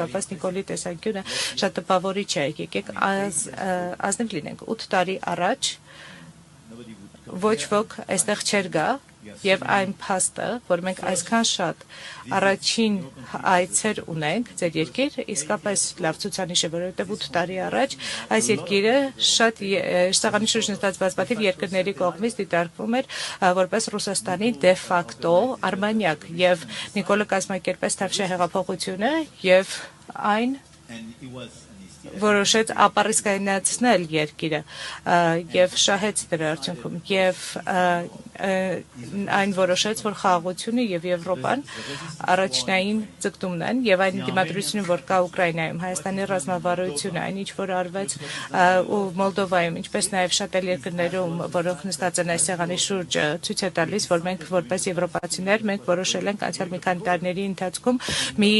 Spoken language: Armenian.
կապված Նիկոլի տեսանկյունը շատ տպավորիչ է, եկեք ազնիվ լինենք 8 տարի առաջ ոչ ոք այստեղ չէր գա եւ այն փաստը, որ մենք այսքան շատ առաջին այցեր ունենք ձեր երկիր, իսկապես լավ ցուցանիշ է, որովհետեւ 8 տարի առաջ այս երկիրը շատ սեղանի շուրջ նստած բազմաթիվ երկրների կողմից դիտարկվում էր որպես Ռուսաստանի դե ֆակտո արմանյակ եւ Նիկոլը կազմակերպեց Թավշյա հեղափոխությունը եւ այն որոշեց ապառիսկայնացնել երկիրը եւ շահեց դրա արդյունքում եւ այն որոշեց որ խաղաղությունը եւ Եվրոպան առաջնային ձգտումն են եւ այն դիմադրությունը որ կա Ուկրաինայում Հայաստանի ռազմավարությունը այն ինչ որ արվեց ու Մոլդովայում ինչպես նաեւ շատ այլ երկրներում որոնք նստած են այս սեղանի շուրջ ցույց է տալիս որ մենք որպես եվրոպացիներ մենք որոշել ենք անցյալ մի քանի տարիների ընթացքում մի